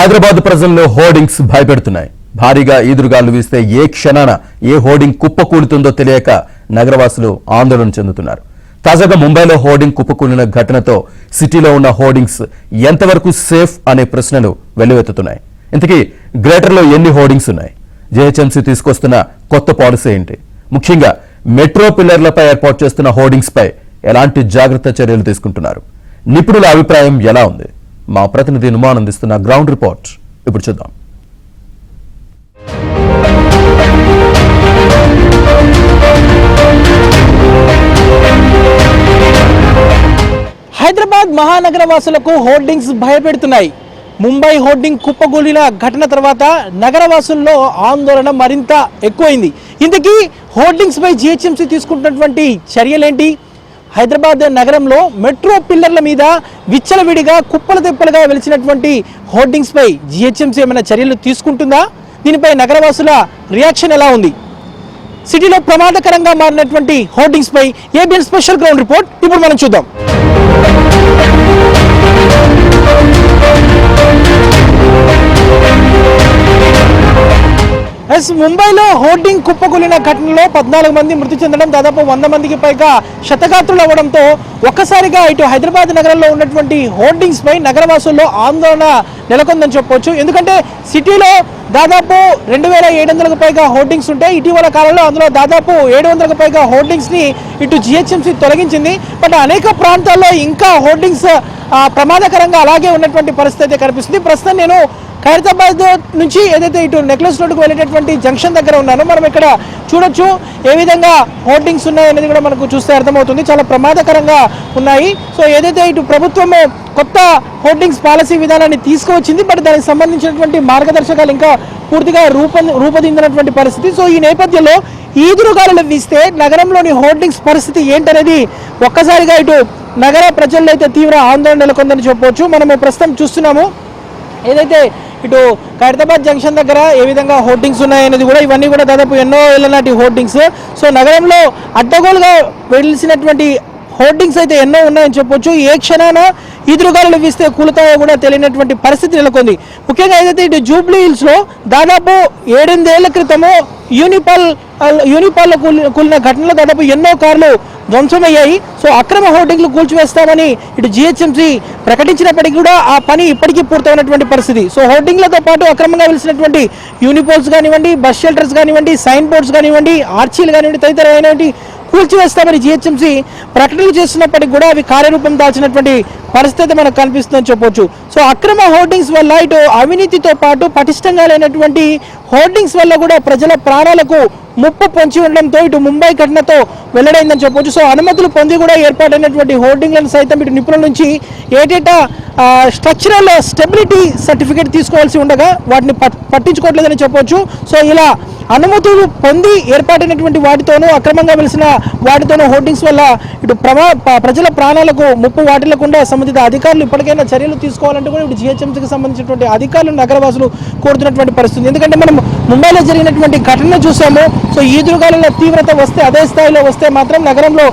హైదరాబాద్ ప్రజల్లో హోర్డింగ్స్ భయపెడుతున్నాయి. భారీగా ఈదురుగాలు వీస్తే ఏ క్షణాన ఏ హోర్డింగ్ కుప్పకూలుతుందో తెలియక నగరవాసులు ఆందోళన చెందుతున్నారు. తాజాగా ముంబైలో హోర్డింగ్ కుప్పకూలిన ఘటనతో సిటీలో ఉన్న హోర్డింగ్స్ ఎంతవరకు సేఫ్ అనే ప్రశ్నలు వెల్లువెత్తుతున్నాయి. ఇంతకీ గ్రేటర్లో ఎన్ని హోర్డింగ్స్ ఉన్నాయి? జీహెచ్ఎంసీ తీసుకొస్తున్న కొత్త పాలసీ ఏంటి? ముఖ్యంగా మెట్రో పిల్లర్లపై ఏర్పాటు చేస్తున్న హోర్డింగ్స్ పై ఎలాంటి జాగ్రత్త చర్యలు తీసుకుంటున్నారు? నిపుణుల అభిప్రాయం ఎలా ఉంది? మా ప్రతినిధి నుమాన్ అందిస్తున్న గ్రౌండ్ రిపోర్ట్ ఇప్పుడు చూద్దాం. హైదరాబాద్ మహానగర వాసులకు హోర్డింగ్స్ భయపెడుతున్నాయి. ముంబై హోర్డింగ్ కుప్పగూలిన ఘటన తర్వాత నగరవాసుల్లో ఆందోళన మరింత ఎక్కువైంది. ఇంతకీ హోర్డింగ్స్ పై జీహెచ్ఎంసీ తీసుకుంటున్నటువంటి చర్యలేంటి? హైదరాబాద్ నగరంలో మెట్రో పిల్లర్ల మీద విచ్చలవిడిగా కుప్పలు తెప్పలుగా వెలిసినటువంటి హోర్డింగ్స్ పై జీహెచ్ఎంసీ ఏమైనా చర్యలు తీసుకుంటుందా? దీనిపై నగరవాసుల రియాక్షన్ ఎలా ఉంది? సిటీలో ప్రమాదకరంగా మారినటువంటి హోర్డింగ్స్ పై ఏబిఎన్ స్పెషల్ గ్రౌండ్ రిపోర్ట్ ఇప్పుడు మనం చూద్దాం. ముంబైలో హోర్డింగ్ కుప్పకూలిన ఘటనలో 14 మంది మృతి చెందడం, దాదాపు 100 మందికి పైగా క్షతగాత్రులు అవ్వడంతో ఒక్కసారిగా ఇటు హైదరాబాద్ నగరంలో ఉన్నటువంటి హోర్డింగ్స్ పై నగరవాసుల్లో ఆందోళన నెలకొందని చెప్పవచ్చు. ఎందుకంటే సిటీలో దాదాపు 2700కు పైగా హోర్డింగ్స్ ఉంటాయి. ఇటీవల కాలంలో అందులో దాదాపు 700కు పైగా హోర్డింగ్స్ ని ఇటు జీహెచ్ఎంసీ తొలగించింది. బట్ అనేక ప్రాంతాల్లో ఇంకా హోర్డింగ్స్ ప్రమాదకరంగా అలాగే ఉన్నటువంటి పరిస్థితి అయితే కనిపిస్తుంది. ప్రస్తుతం నేను ఖైరతాబాద్ నుంచి ఏదైతే ఇటు నెక్లెస్ రోడ్డుకు వెళ్ళేటటువంటి జంక్షన్ దగ్గర ఉన్నానో మనం ఇక్కడ చూడొచ్చు ఏ విధంగా హోర్డింగ్స్ ఉన్నాయనేది కూడా మనకు చూస్తే అర్థమవుతుంది. చాలా ప్రమాదకరంగా ఉన్నాయి. సో ఏదైతే ఇటు ప్రభుత్వము కొత్త హోర్డింగ్స్ పాలసీ విధానాన్ని తీసుకువచ్చింది, బట్ దానికి సంబంధించినటువంటి మార్గదర్శకాలు ఇంకా పూర్తిగా రూపొందించినటువంటి పరిస్థితి. సో ఈ నేపథ్యంలో ఈదురుగాలులు వీస్తే నగరంలోని హోర్డింగ్స్ పరిస్థితి ఏంటనేది ఒక్కసారిగా ఇటు నగర ప్రజల్లో అయితే తీవ్ర ఆందోళన నెలకొందని చెప్పవచ్చు. మనము ప్రస్తుతం చూస్తున్నాము ఏదైతే ఇటు ఖైరతాబాద్ జంక్షన్ దగ్గర ఏ విధంగా హోర్డింగ్స్ ఉన్నాయనేది కూడా, ఇవన్నీ కూడా దాదాపు ఎన్నో ఏళ్ల నాటి హోర్డింగ్స్. సో నగరంలో అడ్డగోలుగా వెలిసినటువంటి హోర్డింగ్స్ అయితే ఎన్నో ఉన్నాయని చెప్పొచ్చు. ఏ క్షణాన ఈదురుగాలులు వీస్తే కూలుతాయో కూడా తెలియనటువంటి పరిస్థితి నెలకొంది. ముఖ్యంగా ఏదైతే ఇటు జూబ్లీ హిల్స్ లో దాదాపు 7-8 ఏళ్ల క్రితము యూనిపాల్లో కూలిన ఘటనలో దాదాపు ఎన్నో కార్లు ధ్వంసమయ్యాయి. సో అక్రమ హోర్డింగ్లు కూల్చివేస్తామని ఇటు జీహెచ్ఎంసీ ప్రకటించినప్పటికీ కూడా ఆ పని ఇప్పటికీ పూర్తయినటువంటి పరిస్థితి. సో హోర్డింగ్లతో పాటు అక్రమంగా వెలిసినటువంటి యూనిపోల్స్ కానివ్వండి, బస్ షెల్టర్స్ కానివ్వండి, సైన్ బోర్డ్స్ కానివ్వండి, ఆర్చీలు కానివ్వండి, తదితరమైనటువంటి కూల్చివేస్తామని జీహెచ్ఎంసీ ప్రకటనలు చేస్తున్నప్పటికీ కూడా అవి కార్యరూపం దాల్చినటువంటి పరిస్థితి మనకు కనిపిస్తుందని చెప్పొచ్చు. సో అక్రమ హోర్డింగ్స్ వల్ల ఇటు అవినీతితో పాటు పటిష్టంగా లేనటువంటి హోర్డింగ్స్ వల్ల కూడా ప్రజల ప్రాణాలకు ముప్పు పొంచి ఉండడంతో ఇటు ముంబై ఘటనతో వెల్లడైందని చెప్పొచ్చు. సో అనుమతులు పొంది కూడా ఏర్పాటైనటువంటి హోర్డింగ్లను సైతం ఇటు నిపుణుల నుంచి ఏటేటా స్ట్రక్చరల్ స్టెబిలిటీ సర్టిఫికేట్ తీసుకోవాల్సి ఉండగా వాటిని పట్టించుకోవట్లేదని చెప్పొచ్చు. సో ఇలా అనుమతులు పొంది ఏర్పాటైనటువంటి వాటితోనూ అక్రమంగా వెలిసిన వాటితోనూ హోర్డింగ్స్ వల్ల ఇటు ప్రజల ప్రాణాలకు ముప్పు వాటిల్లకుండా సంబంధిత అధికారులు ఇప్పటికైనా చర్యలు తీసుకోవాలంటే కూడా ఇటు జీహెచ్ఎంసీకి సంబంధించినటువంటి అధికారులు నగరవాసులు కోరుతున్నటువంటి పరిస్థితి. ఎందుకంటే మనం ముంబైలో జరిగినటువంటి ఘటన చూసాము. సో ఈదురుగాలుల తీవ్రత వస్తే అదే స్థాయిలో వస్తే మాత్రం నగరంలో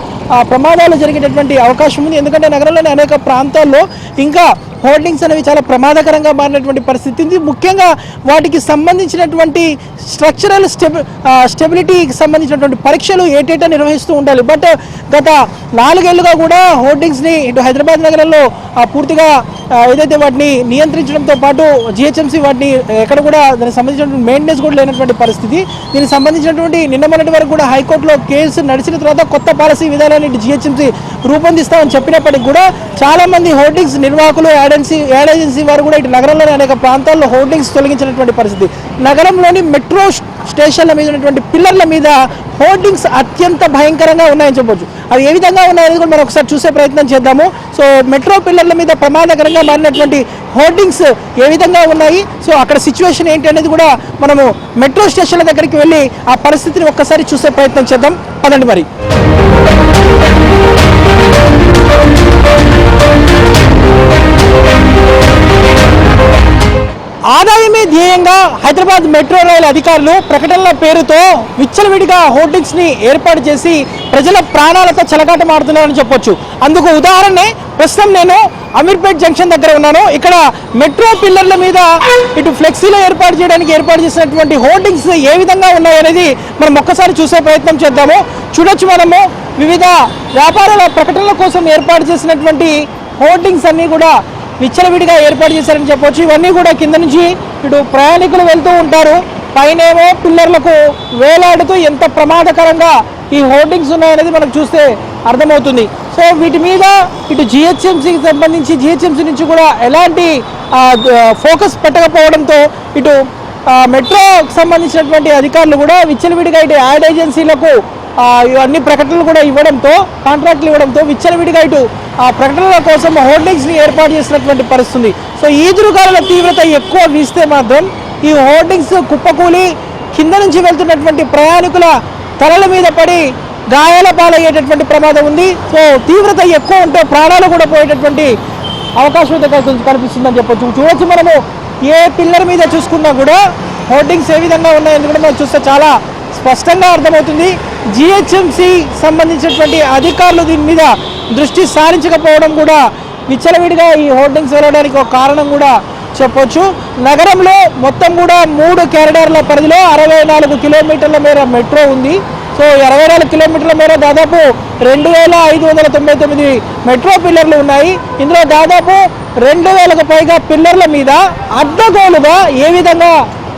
ప్రమాదాలు జరిగేటటువంటి అవకాశం ఉంది. ఎందుకంటే నగరంలోని అనేక ప్రాంతాల్లో ఇంకా హోర్డింగ్స్ అనేవి చాలా ప్రమాదకరంగా మారినటువంటి పరిస్థితి ఉంది. ముఖ్యంగా వాటికి సంబంధించినటువంటి స్ట్రక్చరల్ స్టెబిలిటీకి సంబంధించినటువంటి పరీక్షలు ఏటేటా నిర్వహిస్తూ ఉండాలి. బట్ గత 4 ఏళ్లుగా కూడా హోర్డింగ్స్ని ఇటు హైదరాబాద్ నగరంలో పూర్తిగా ఏదైతే వాటిని నియంత్రించడంతో పాటు జీహెచ్ఎంసీ వాటిని ఎక్కడ కూడా దానికి సంబంధించినటువంటి మెయింటెనెన్స్ కూడా లేనటువంటి పరిస్థితి. దీనికి సంబంధించినటువంటి నిన్న మొన్నటి వరకు కూడా హైకోర్టులో కేసు నడిచిన తర్వాత కొత్త పాలసీ విధానాన్ని ఇటు జీహెచ్ఎంసీ రూపొందిస్తామని చెప్పినప్పటికీ కూడా చాలామంది హోర్డింగ్స్ నిర్వాహకులు యాడ్ ఏజెన్సీ వారు కూడా ఇటు నగరంలోని అనేక ప్రాంతాల్లో హోర్డింగ్స్ తొలగించినటువంటి పరిస్థితి. నగరంలోని మెట్రో స్టేషన్ల మీద ఉన్నటువంటి పిల్లర్ల మీద హోర్డింగ్స్ అత్యంత భయంకరంగా ఉన్నాయని చెప్పొచ్చు. అవి ఏ విధంగా ఉన్నాయనేది కూడా మనం ఒకసారి చూసే ప్రయత్నం చేద్దాము. సో మెట్రో పిల్లర్ల మీద ప్రమాదకరంగా మారినటువంటి హోర్డింగ్స్ ఏ విధంగా ఉన్నాయి, సో అక్కడ సిచ్యువేషన్ ఏంటి అనేది కూడా మనము మెట్రో స్టేషన్ల దగ్గరికి వెళ్ళి ఆ పరిస్థితిని ఒక్కసారి చూసే ప్రయత్నం చేద్దాం. పదండి మరి. ఆదాయమే ధ్యేయంగా హైదరాబాద్ మెట్రో రైలు అధికారులు ప్రకటనల పేరుతో విచ్చలవిడిగా హోర్డింగ్స్ ని ఏర్పాటు చేసి ప్రజల ప్రాణాలతో చెలగాటమాడుతున్నారని చెప్పొచ్చు. అందుకు ఉదాహరణే ప్రస్తుతం నేను అమీర్పేట్ జంక్షన్ దగ్గర ఉన్నాను. ఇక్కడ మెట్రో పిల్లర్ల మీద ఇటు ఫ్లెక్సీలో ఏర్పాటు చేసినటువంటి హోర్డింగ్స్ ఏ విధంగా ఉన్నాయనేది మనం ఒక్కసారి చూసే ప్రయత్నం చేద్దాము. చూడొచ్చు మనము వివిధ వ్యాపారాల ప్రకటనల కోసం ఏర్పాటు చేసినటువంటి హోర్డింగ్స్ అన్నీ కూడా విచ్చలవిడిగా ఏర్పాటు చేశారని చెప్పొచ్చు. ఇవన్నీ కూడా కింద నుంచి ఇటు ప్రయాణికులు వెళ్తూ ఉంటారు, పైనేమో పిల్లర్లకు వేలాడుతూ ఎంత ప్రమాదకరంగా ఈ హోర్డింగ్స్ ఉన్నాయనేది మనకు చూస్తే అర్థమవుతుంది. సో వీటి మీద ఇటు జిహెచ్ఎంసీకి సంబంధించి జిహెచ్ఎంసీ నుంచి కూడా ఎలాంటి ఫోకస్ పెట్టకపోవడంతో ఇటు మెట్రోకి సంబంధించినటువంటి అధికారులు కూడా విచ్చలవిడిగా ఇటు యాడ్ ఏజెన్సీలకు అన్ని ప్రకటనలు కూడా ఇవ్వడంతో, కాంట్రాక్ట్లు ఇవ్వడంతో విచ్చలవిడిగా ఇటు ప్రకటనల కోసం హోర్డింగ్స్ని ఏర్పాటు చేసినటువంటి పరిస్థితి. సో ఈదురుగాలుల తీవ్రత ఎక్కువ వీస్తే మాత్రం ఈ హోర్డింగ్స్ కుప్పకూలి కింద నుంచి వెళ్తున్నటువంటి ప్రయాణికుల తలల మీద పడి గాయాల పాలయ్యేటటువంటి ప్రమాదం ఉంది. సో తీవ్రత ఎక్కువ ఉంటే ప్రాణాలు కూడా పోయేటటువంటి అవకాశం కనిపిస్తుందని చెప్పొచ్చు. చూడొచ్చు మనము ఏ పిల్లర్ మీద చూసుకున్నా కూడా హోర్డింగ్స్ ఏ విధంగా ఉన్నాయని కూడా మనం చూస్తే చాలా స్పష్టంగా అర్థమవుతుంది. జిహెచ్ఎంసీ సంబంధించినటువంటి అధికారులు దీని మీద దృష్టి సారించకపోవడం కూడా విచ్చలవిడిగా ఈ హోర్డింగ్స్ వెళ్ళడానికి ఒక కారణం కూడా చెప్పొచ్చు. నగరంలో మొత్తం కూడా 3 కారిడార్ల పరిధిలో 64 కిలోమీటర్ల మేర మెట్రో ఉంది. సో 64 కిలోమీటర్ల మేర దాదాపు 2599 మెట్రో పిల్లర్లు ఉన్నాయి. ఇందులో దాదాపు 2000కు పైగా పిల్లర్ల మీద అడ్డగోలుగా ఏ విధంగా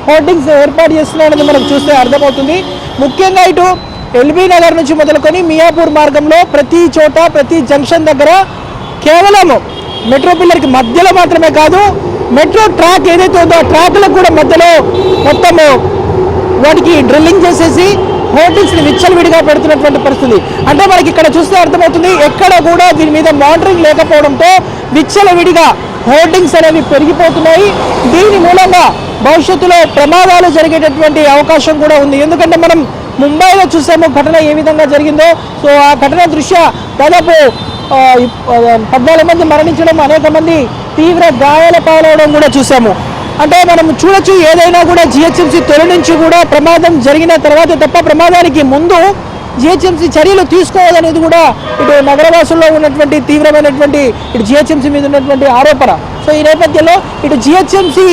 హోర్డింగ్స్ ఏర్పాటు చేస్తున్నాయని మనకు చూస్తే అర్థమవుతుంది. ముఖ్యంగా ఇటు ఎల్బీ నగర్ నుంచి మొదలుకొని మియాపూర్ మార్గంలో ప్రతి చోట ప్రతి జంక్షన్ దగ్గర కేవలం మెట్రో పిల్లర్కి మధ్యలో మాత్రమే కాదు, మెట్రో ట్రాక్ ఏదైతే ఉందో ఆ ట్రాక్లకు కూడా మధ్యలో మొత్తము వాటికి డ్రిల్లింగ్ చేసేసి హోర్డింగ్స్ని విచ్చలవిడిగా పెడుతున్నటువంటి పరిస్థితి. అంటే మనకి ఇక్కడ చూస్తే అర్థమవుతుంది, ఎక్కడ కూడా దీని మీద మానిటరింగ్ లేకపోవడంతో విచ్చలవిడిగా హోర్డింగ్స్ అనేవి పెరిగిపోతున్నాయి. దీని మూలంగా భవిష్యత్తులో ప్రమాదాలు జరిగేటటువంటి అవకాశం కూడా ఉంది. ఎందుకంటే మనం ముంబైలో చూసాము ఘటన ఏ విధంగా జరిగిందో. సో ఆ ఘటన దృష్ట్యా దాదాపు 14 మంది మరణించడం, అనేక మంది తీవ్ర గాయాల పాలవడం కూడా చూసాము. అంటే మనం చూడొచ్చు, ఏదైనా కూడా జిహెచ్ఎంసీ తొలి నుంచి కూడా ప్రమాదం జరిగిన తర్వాత తప్ప ప్రమాదానికి ముందు జిహెచ్ఎంసీ చర్యలు తీసుకోవాలనేది కూడా ఇటు నగరవాసుల్లో ఉన్నటువంటి తీవ్రమైనటువంటి ఇటు జిహెచ్ఎంసీ మీద ఉన్నటువంటి ఆరోపణ. సో ఈ నేపథ్యంలో ఇటు జిహెచ్ఎంసీ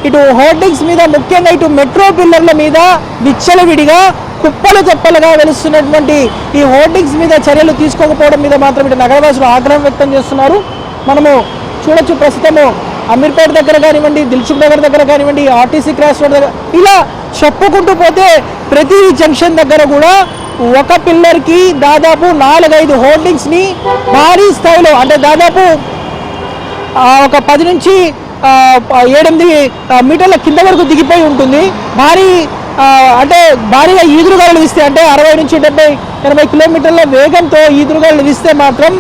ఇటు హోర్డింగ్స్ మీద, ముఖ్యంగా ఇటు మెట్రో పిల్లర్ల మీద విచ్చలవిడిగా కుప్పలు తెప్పలుగా వెలుస్తున్నటువంటి ఈ హోర్డింగ్స్ మీద చర్యలు తీసుకోకపోవడం మీద మాత్రం ఇటు నగరవాసులు ఆగ్రహం వ్యక్తం చేస్తున్నారు. మనము చూడొచ్చు, ప్రస్తుతము అమీర్పేట దగ్గర కానివ్వండి, దిల్సుఖ్ నగర్ దగ్గర కానివ్వండి, ఆర్టీసీ క్రాస్ రోడ్ దగ్గర ఇలా చెప్పుకుంటూ పోతే ప్రతి జంక్షన్ దగ్గర కూడా ఒక పిల్లర్కి దాదాపు 4-5 హోర్డింగ్స్ని భారీ స్థాయిలో, అంటే దాదాపు ఒక 10 నుంచి 7-8 మీటర్ల కింద వరకు దిగిపోయి ఉంటుంది. అంటే భారీగా ఈదురుగాలు వీస్తే, అంటే 60 నుంచి 70-80 కిలోమీటర్ల వేగంతో ఈదురుగాలు వీస్తే మాత్రం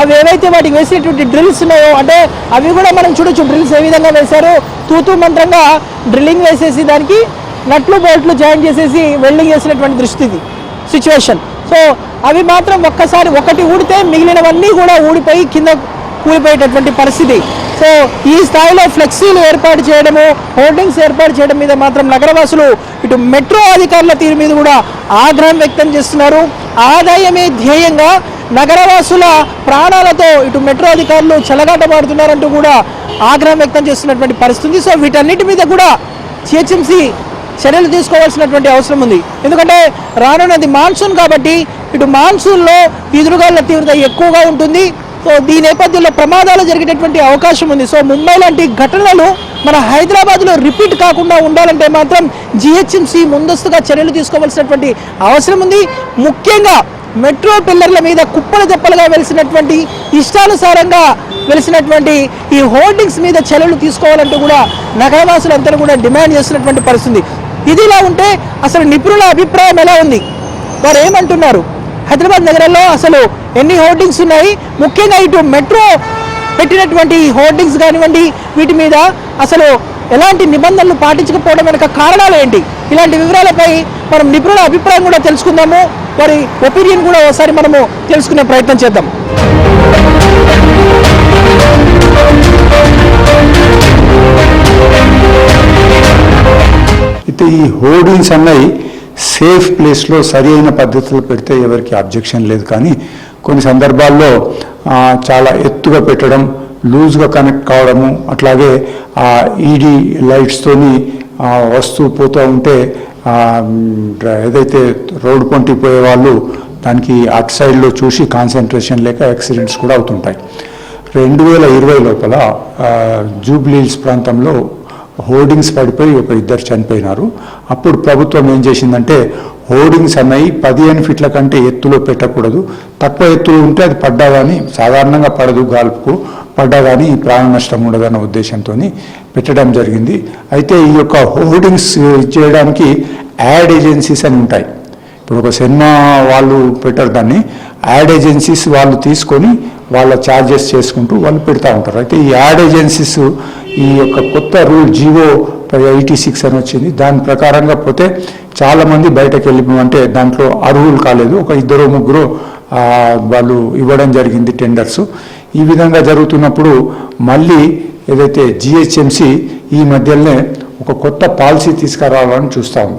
అవి ఏవైతే వాటికి వేసేటువంటి డ్రిల్స్ ఉన్నాయో, అంటే అవి కూడా మనం చూడొచ్చు డ్రిల్స్ ఏ విధంగా వేశారు. తూతూ మంత్రంగా డ్రిల్లింగ్ వేసేసి దానికి నట్లు బోల్ట్లు జాయిన్ చేసేసి వెల్డింగ్ చేసినటువంటి సిచ్యువేషన్. సో అవి మాత్రం ఒక్కసారి ఒకటి ఊడితే మిగిలినవన్నీ కూడా ఊడిపోయి కింద కూలిపోయేటటువంటి పరిస్థితి. సో ఈ స్థాయిలో ఫ్లెక్సీలు ఏర్పాటు చేయడము, హోర్డింగ్స్ ఏర్పాటు చేయడం మీద మాత్రం నగరవాసులు ఇటు మెట్రో అధికారుల తీరు మీద కూడా ఆగ్రహం వ్యక్తం చేస్తున్నారు. ఆదాయమే ధ్యేయంగా నగరవాసుల ప్రాణాలతో ఇటు మెట్రో అధికారులు చెలగాటమాడుతున్నారంటూ కూడా ఆగ్రహం వ్యక్తం చేస్తున్నటువంటి పరిస్థితి. సో వీటన్నిటి మీద కూడా జిహెచ్ఎంసీ చర్యలు తీసుకోవాల్సినటువంటి అవసరం ఉంది. ఎందుకంటే రానున్నది మాన్సూన్ కాబట్టి ఇటు మాన్సూన్లో ఈదురుగాలుల తీవ్రత ఎక్కువగా ఉంటుంది. సో దీని నేపథ్యంలో ప్రమాదాలు జరిగేటటువంటి అవకాశం ఉంది. సో ముంబై లాంటి ఘటనలు మన హైదరాబాద్లో రిపీట్ కాకుండా ఉండాలంటే మాత్రం జిహెచ్ఎంసీ ముందస్తుగా చర్యలు తీసుకోవాల్సినటువంటి అవసరం ఉంది. ముఖ్యంగా మెట్రో పిల్లర్ల మీద కుప్పలు తెప్పలుగా వెలిసినటువంటి, ఇష్టానుసారంగా వెలిసినటువంటి ఈ హోర్డింగ్స్ మీద చర్యలు తీసుకోవాలంటూ కూడా నగరవాసులందరూ కూడా డిమాండ్ చేస్తున్నటువంటి పరిస్థితి. ఇదిలా ఉంటే అసలు నిపుణుల అభిప్రాయం ఎలా ఉంది, వారు ఏమంటున్నారు? హైదరాబాద్ నగరంలో అసలు ఎన్ని హోర్డింగ్స్ ఉన్నాయి, ముఖ్యంగా ఇటు మెట్రో పెట్టినటువంటి హోర్డింగ్స్ కానివ్వండి, వీటి మీద అసలు ఎలాంటి నిబంధనలు పాటించకపోవడం వెనుక కారణాలు ఏంటి? ఇలాంటి వివరాలపై మనం నిపుణుల అభిప్రాయం కూడా తెలుసుకుందాము, వారి ఒపీనియన్ కూడా ఒకసారి మనము తెలుసుకునే ప్రయత్నం చేద్దాం. అంటే ఈ హోర్డింగ్స్ అన్నవి సేఫ్ ప్లేస్లో సరి అయిన పద్ధతిలో పెడితే ఎవరికి అబ్జెక్షన్ లేదు, కానీ కొన్ని సందర్భాల్లో చాలా ఎత్తుగా పెట్టడం, లూజ్గా కనెక్ట్ కావడము, అట్లాగే ఈడీ లైట్స్తోని వస్తూ పోతూ ఉంటే ఏదైతే రోడ్డు పొంటి పోయే వాళ్ళు దానికి అటు సైడ్లో చూసి కాన్సన్ట్రేషన్ లేక యాక్సిడెంట్స్ కూడా అవుతుంటాయి. 2020 లోపల జూబ్లీ హిల్స్ ప్రాంతంలో హోర్డింగ్స్ పడిపోయి ఇద్దరు చనిపోయినారు. అప్పుడు ప్రభుత్వం ఏం చేసిందంటే హోర్డింగ్స్ అన్నవి 15 ఫీట్ల కంటే ఎత్తులో పెట్టకూడదు, తక్కువ ఎత్తులో ఉంటే అది పడ్డా కానీ, సాధారణంగా పడదు, గాల్పుకు పడ్డా కానీ ప్రాణ నష్టం ఉండదన్న ఉద్దేశంతో పెట్టడం జరిగింది. అయితే ఈ యొక్క హోర్డింగ్స్ చేయడానికి యాడ్ ఏజెన్సీస్ అని ఉంటాయి. ఇప్పుడు ఒక సినిమా వాళ్ళు పెట్టారు, దాన్ని యాడ్ ఏజెన్సీస్ వాళ్ళు తీసుకొని వాళ్ళ ఛార్జెస్ చేసుకుంటూ వాళ్ళు పెడతా ఉంటారు. అయితే ఈ యాడ్ ఏజెన్సీస్ ఈ యొక్క కొత్త రూల్ జీవో 86 అని వచ్చింది, దాని ప్రకారంగా పోతే చాలామంది బయటకు వెళ్ళిపోమంటే దాంట్లో అర్హులు కాలేదు, ఒక 2-3 వాళ్ళు ఇవ్వడం జరిగింది టెండర్స్. ఈ విధంగా జరుగుతున్నప్పుడు మళ్ళీ ఏదైతే జిహెచ్ఎంసి ఈ మధ్యలోనే ఒక కొత్త పాలసీ తీసుకురావాలని చూస్తాము.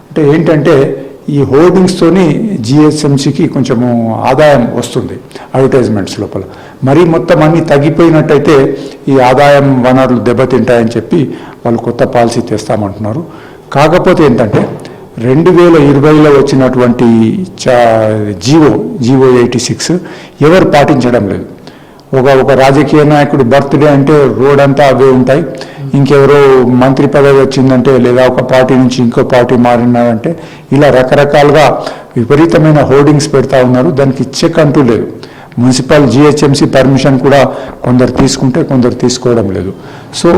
అంటే ఏంటంటే ఈ హోర్డింగ్స్తోని జిహెచ్ఎంసీకి కొంచెము ఆదాయం వస్తుంది అడ్వర్టైజ్మెంట్స్ లోపల. మరీ మొత్తం అన్నీ తగ్గిపోయినట్టయితే ఈ ఆదాయం వనరులు దెబ్బతింటాయని చెప్పి వాళ్ళు కొత్త పాలసీ తెస్తామంటున్నారు. కాకపోతే ఏంటంటే 2020లో వచ్చినటువంటి జీవో 86 ఎవరు పాటించడం లేదు. ఒక రాజకీయ నాయకుడు బర్త్డే అంటే రోడ్ అంతా అవే ఉంటాయి, ఇంకెవరో మంత్రి పదవి వచ్చిందంటే లేదా ఒక పార్టీ నుంచి ఇంకో పార్టీ మారినారంటే ఇలా రకరకాలుగా విపరీతమైన హోర్డింగ్స్ పెడతా ఉన్నారు. దానికి చెక్ అంటూ లేదు. మున్సిపల్ జిహెచ్ఎంసీ పర్మిషన్ కూడా కొందరు తీసుకుంటే కొందరు తీసుకోవడం లేదు. సో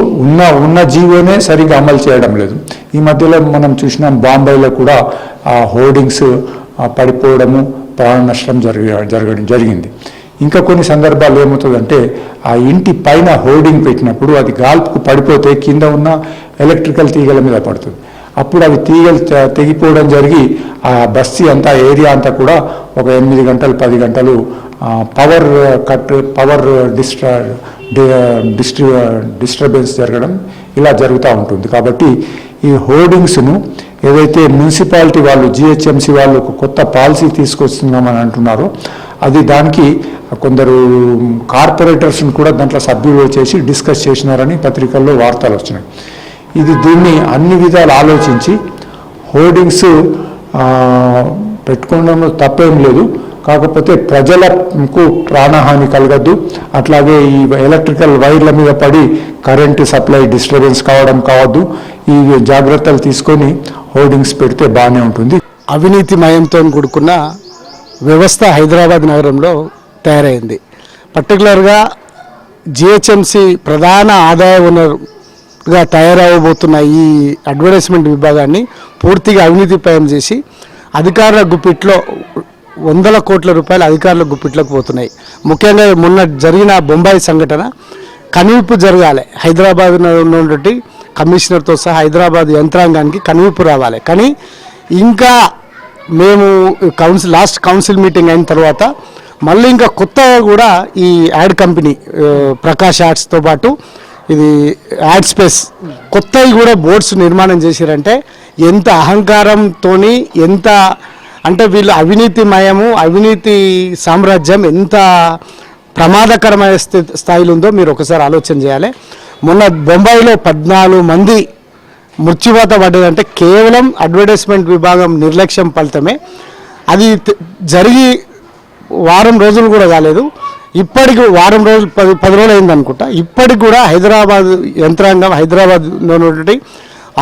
ఉన్న జీవోనే సరిగా అమలు చేయడం లేదు. ఈ మధ్యలో మనం చూసినాం బాంబేలో కూడా ఆ హోర్డింగ్స్ పడిపోవడము, ప్రాణ నష్టం జరిగింది. ఇంకా కొన్ని సందర్భాలు ఏమవుతుందంటే ఆ ఇంటి పైన హోర్డింగ్ పెట్టినప్పుడు అది గాల్పుకు పడిపోతే కింద ఉన్న ఎలక్ట్రికల్ తీగల మీద పడుతుంది. అప్పుడు అవి తీగలు తెగిపోవడం జరిగి ఆ బస్తీ అంతా ఏరియా అంతా కూడా ఒక 8 గంటలు 10 గంటలు పవర్ డిస్టర్బెన్స్ జరగడం ఇలా జరుగుతూ ఉంటుంది. కాబట్టి ఈ హోర్డింగ్స్ను ఏదైతే మున్సిపాలిటీ వాళ్ళు జిహెచ్ఎంసీ వాళ్ళు ఒక కొత్త పాలసీ తీసుకొస్తున్నామని అంటున్నారో అది దానికి కొందరు కార్పొరేటర్స్ని కూడా దాంట్లో సభ్యులు చేసి డిస్కస్ చేసినారని పత్రికల్లో వార్తలు వచ్చినాయి. దీన్ని అన్ని విధాలు ఆలోచించి హోర్డింగ్స్ పెట్టుకోవడంలో తప్పేం లేదు, కాకపోతే ప్రజలకు ప్రాణహాని కలగద్దు, అట్లాగే ఈ ఎలక్ట్రికల్ వైర్ల మీద పడి కరెంటు సప్లై డిస్టర్బెన్స్ కావడం కావద్దు. ఈ జాగ్రత్తలు తీసుకొని హోర్డింగ్స్ పెడితే బాగానే ఉంటుంది. అవినీతిమయంతో కూడుకున్న వ్యవస్థ హైదరాబాద్ నగరంలో తయారైంది. పర్టికులర్గా జిహెచ్ఎంసి ప్రధాన ఆదాయ వనరుగా తయారవబోతున్న ఈ అడ్వర్టైజ్మెంట్ విభాగాన్ని పూర్తిగా అవినీతిపయం చేసి అధికారుల గుప్పిట్లో 100 కోట్ల రూపాయలు అధికారుల గుప్పిట్లోకి పోతున్నాయి. ముఖ్యంగా మొన్న జరిగిన బొంబాయి సంఘటన కనువిప్పు జరగాలి. హైదరాబాద్లో ఉన్నటువంటి కమిషనర్తో సహా హైదరాబాద్ యంత్రాంగానికి కనువిప్పు రావాలి. కానీ ఇంకా మేము లాస్ట్ కౌన్సిల్ మీటింగ్ అయిన తర్వాత మళ్ళీ ఇంకా కొత్తగా కూడా ఈ యాడ్ కంపెనీ ప్రకాష్ యాడ్స్తో పాటు ఇది యాడ్ స్పేస్ కొత్తవి కూడా బోర్డ్స్ నిర్మాణం చేశారంటే ఎంత అహంకారంతో, ఎంత అంటే వీళ్ళు అవినీతి సామ్రాజ్యం ఎంత ప్రమాదకరమైన స్థాయిలో ఉందో మీరు ఒకసారి ఆలోచన చేయాలి. మొన్న బొంబాయిలో 14 మంది మృత్యువాత పడ్డదంటే కేవలం అడ్వర్టైజ్మెంట్ విభాగం నిర్లక్ష్యం ఫలితమే. అది జరిగి వారం రోజులు కూడా కాలేదు, ఇప్పటికి వారం రోజులు 10 రోజులు అయిందనుకుంటా. ఇప్పటికి కూడా హైదరాబాద్ యంత్రాంగం, హైదరాబాద్లో ఉన్నటువంటి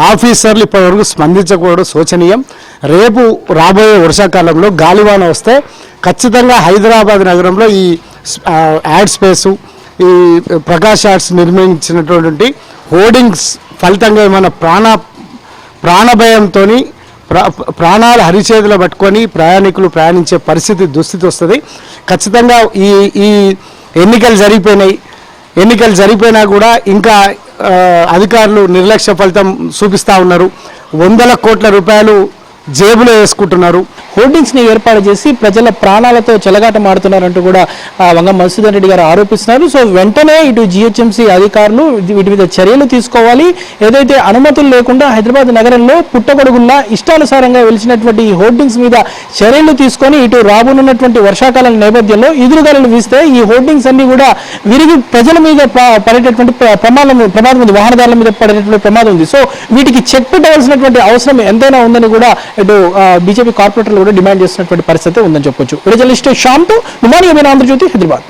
ఆఫీసర్లు ఇప్పటివరకు స్పందించకూడదు, శోచనీయం. రేపు రాబోయే వర్షాకాలంలో గాలివాన వస్తే ఖచ్చితంగా హైదరాబాద్ నగరంలో ఈ యాడ్ స్పేసు, ఈ ప్రకాష్ యాడ్స్ నిర్మించినటువంటి హోర్డింగ్స్ ఫలితంగా ఏమైనా ప్రాణభయంతో ప్రాణాలు హరిచేతులు పట్టుకొని ప్రయాణికులు ప్రయాణించే దుస్థితి వస్తుంది. ఖచ్చితంగా ఈ ఎన్నికలు జరిగిపోయినా కూడా ఇంకా అధికారులు నిర్లక్ష్య ఫలితం చూపిస్తూ ఉన్నారు. 100 కోట్ల రూపాయలు జేబులో వేసుకుంటున్నారు. హోర్డింగ్స్ ని ఏర్పాటు చేసి ప్రజల ప్రాణాలతో చెలగాటమాడుతున్నారంటూ కూడా వంగ మధుసూదన్ రెడ్డి గారు ఆరోపిస్తున్నారు. సో వెంటనే ఇటు జిహెచ్ఎంసీ అధికారులు వీటి మీద చర్యలు తీసుకోవాలి. ఏదైతే అనుమతులు లేకుండా హైదరాబాద్ నగరంలో పుట్టగొడుగుల్లా ఇష్టానుసారంగా వెలిచినటువంటి ఈ హోర్డింగ్స్ మీద చర్యలు తీసుకొని ఇటు రాబోనున్నటువంటి వర్షాకాలం నేపథ్యంలో ఎదురుగాలు వీస్తే ఈ హోర్డింగ్స్ అన్ని కూడా విరిగి ప్రజల మీద పడేటటువంటి ప్రమాదం ఉంది, వాహనదారుల మీద పడేటటువంటి ప్రమాదం ఉంది. సో వీటికి చెక్ పెట్టవలసినటువంటి అవసరం ఎంతైనా ఉందని కూడా ఇటు బీజేపీ కార్పొరేటర్లు కూడా డిమాండ్ చేస్తున్నటువంటి పరిస్థితి ఉందని చెప్పొచ్చు. జర్నలిస్ట్ శ్యామ్తో నుమాని ఆంధ్రజ్యోతి, హైదరాబాద్.